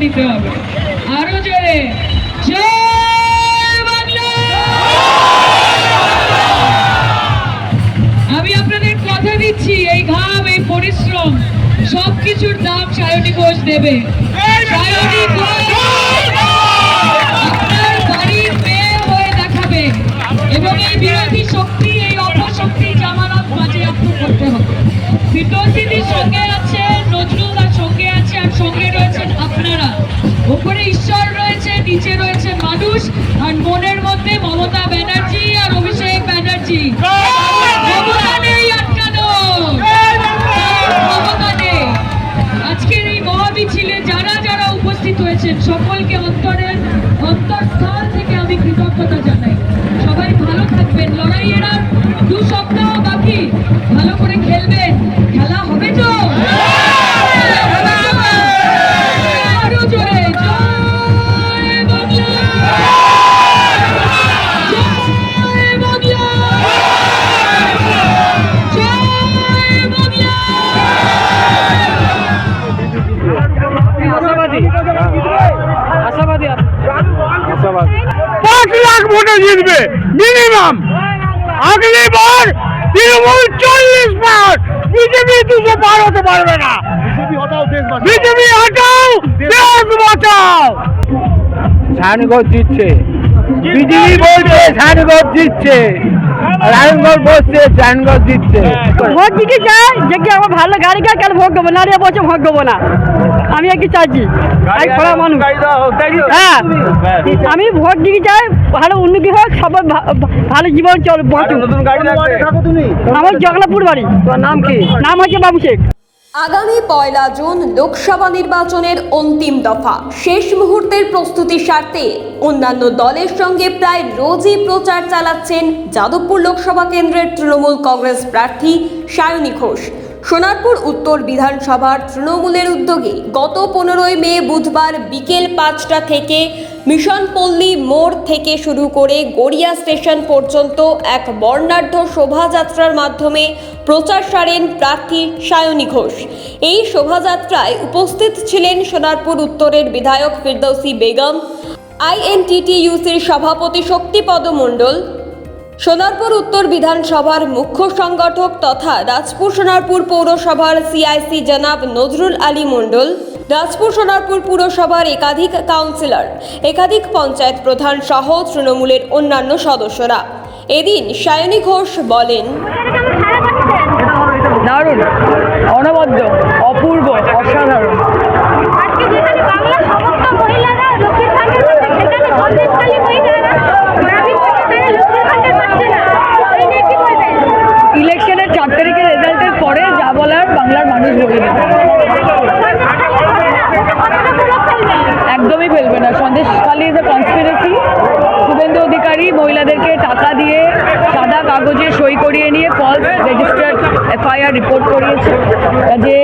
নিতে হবে। আরো জোরে জয় বাংলা। আমি আপনাদের কথা দিচ্ছি, এই ঘাম, এই পরিশ্রম সবকিছুর দাম সায়নী ঘোষ দেবে। সায়নী ঘোষ আপনার বাড়ির মেয়ে হয়ে দেখাবে এবং এই বিরোধী শক্তি, এই অপশক্তি জামানত বাজেয়াপ্ত করতে হবে। ফিরদৌসীদির সঙ্গে আছে, নজরুলদার সঙ্গে আছে, আর সঙ্গে রয়েছেন আপনারা। উপরে ঈশ্বর রয়েছে, নিচে রয়েছে মানুষ, আর মনের মধ্যে মমতা ব্যানার্জি আর অভিষেক ব্যানার্জি। ক্ষমতা নেই আটকানো, ক্ষমতা নেই। আজকের এই মহামিছিলে যারা যারা উপস্থিত হয়েছেন সকলকে অন্তঃস্থল থেকে আমি কৃতজ্ঞতা জানাই। সবাই ভালো থাকবেন, লড়াইয়ের আর 2 সপ্তাহ বাকি, ভালো করে খেলবেন। খেলা হবে তো? আরো জোরে জয় বাংলা, জয় বাংলা, জয় বাংলা। আশাবাদী 5 লাখ ভোটে জিতবে মিনিমাম। আগলি বার তৃণমূল 40 পার, বিজেপি 200 পার হতে পারবে না। বিজেপি হটাও, দেশ বাঁচাও। সায়নী ঘোষ জিতছে, বিজেপি বলছে সায়নী ঘোষ জিতছে, রায়নগর বলছে সায়নী ঘোষ জিতছে। ভোট দিতে চাই যে কি আমার ভালো গাড়ি গায়ে কেন ভোট দেবো না, বলছে ভোট দেবো না। আমি আর কি চাইছি, আমি খোলা মানুষ। হ্যাঁ, আমি ভোট দিতে চাই ভালো উন্নতি হোক, সবার ভালো জীবন চল। আমার জগন্নাথপুর বাড়ি। তোর নাম কি? নাম হচ্ছে বাবু শেখ। আগামী 1 জুন লোকসভা নির্বাচনের অন্তিম দফা। শেষ মুহূর্তের প্রস্তুতির স্বার্থে অন্যান্য দলের সঙ্গে প্রায় রোজই প্রচার চালাচ্ছেন যাদবপুর লোকসভা কেন্দ্রের তৃণমূল কংগ্রেস প্রার্থী সায়নী ঘোষ। সোনারপুর উত্তর বিধানসভার তৃণমূলের উদ্যোগে গত 15 মে বুধবার বিকেল 5টা থেকে মিশনপল্লী মোড় থেকে শুরু করে গড়িয়া স্টেশন পর্যন্ত এক বর্ণাঢ্য শোভাযাত্রার মাধ্যমে প্রচার সারেন প্রার্থী সায়নী ঘোষ। এই শোভাযাত্রায় উপস্থিত ছিলেন সোনারপুর উত্তরের বিধায়ক ফিরদৌসী বেগম, আইএনটিটিইউসির সভাপতি শক্তিপদ মণ্ডল, সোনারপুর উত্তর বিধানসভার মুখ্য সংগঠক তথা রাজপুর সোনারপুর পৌরসভার সিআইসি জনাব নজরুল আলী মণ্ডল, রাজপুর সোনারপুর পুরসভার একাধিক কাউন্সিলর, একাধিক পঞ্চায়েত প্রধান সহ তৃণমূলের অন্যান্য সদস্যরা। এদিন সায়নী ঘোষ বলেন, দারুণ, অনবদ্য, অপূর্ব, অসাধারণ। ইলেকশনের 4 তারিখের রেজাল্টের পরে যা বলার বাংলার মানুষ বলে দেবে। একদমই ফেলবে না। Sandeshkhali is a conspiracy. Suvendu Adhikari মহিলাদেরকে টাকা দিয়ে সাদা কাগজে সই করিয়ে নিয়ে ফলস রেজিস্টার্ড এফআইআর রিপোর্ট করিয়েছে। যে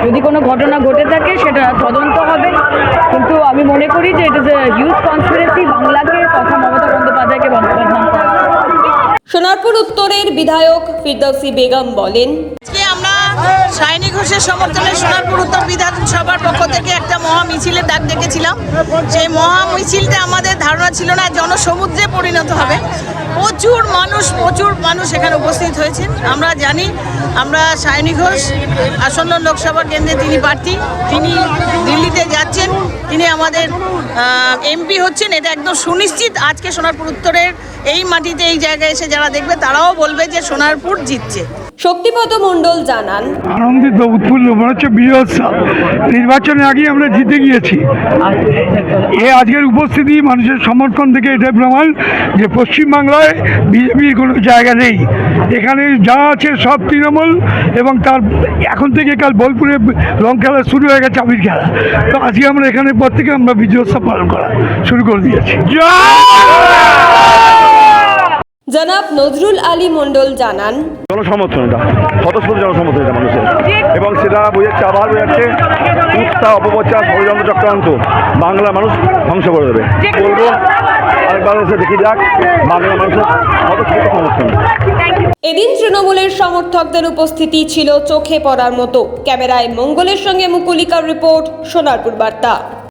যদি কোনো ঘটনা ঘটে থাকে সেটা তদন্ত হবে, কিন্তু আমি মনে করি যে it is a huge conspiracy বাংলাকে তথা মমতা বন্দ্যোপাধ্যায়কে বদনাম করা। সোনারপুর উত্তরের বিধায়ক ফিরদৌসী বেগম বলেন, আমরা সায়নী ঘোষের সমর্থনে সোনারপুর উত্তর বিধানসভার পক্ষ থেকে একটা মহা মিছিলের ডাক ডেকেছিলাম। সেই মহা মিছিলটা আমাদের ধারণা ছিল না জনসমুদ্রে পরিণত হবে। প্রচুর মানুষ এখানে উপস্থিত হয়েছেন। আমরা জানি আমরা সায়নী ঘোষ আসন্ন লোকসভা কেন্দ্রে তিনি প্রার্থী, তিনি দিল্লিতে যাচ্ছেন, তিনি আমাদের এমপি হচ্ছেন, এটা একদম সুনিশ্চিত। আজকে সোনারপুর উত্তরের এই মাটিতে এই জায়গায় এসে যারা দেখবে তারাও বলবে যে সোনারপুর জিতছে। শক্তিপদ মণ্ডল জানান, আনন্দিত, উৎফুল্ল, মনে হচ্ছে বিজয় উৎসব। নির্বাচনের আগেই আমরা জিতে গিয়েছি। আজকের উপস্থিতি মানুষের সমর্থন থেকে এটাই প্রমাণ যে পশ্চিমবাংলায় বিজেপির কোনো জায়গা নেই। এখানে যা আছে সব তৃণমূল, এবং তার এখন থেকে কাল বোলপুরে রং খেলা শুরু হয়ে গেছে, আবির খেলা। তো আজকে আমরা এখানে পর থেকে আমরা বিজয় উৎসব পালন করা শুরু করে দিয়েছি। জনাব নজরুল আলী মণ্ডল জানান, জনসমর্থন, এটা স্বতঃস্ফূর্ত জনসমর্থন এটা মানুষের, এবং সেটা বোঝাচ্ছে, আবার বোঝাচ্ছে মিথ্যা, অপপ্রচার, ষড়যন্ত্র, চক্রান্ত বাংলার মানুষ ধ্বংস করে দেবে। বলবো আরেকবার দেখি যাক বাংলার মানুষের স্বতঃস্ফূর্ত সমর্থন। এদিন তৃণমূলের সমর্থকদের উপস্থিতি ছিল চোখে পড়ার মতো। ক্যামেরায় মঙ্গলের সঙ্গে মুকুলিকার রিপোর্ট, সোনারপুর বার্তা।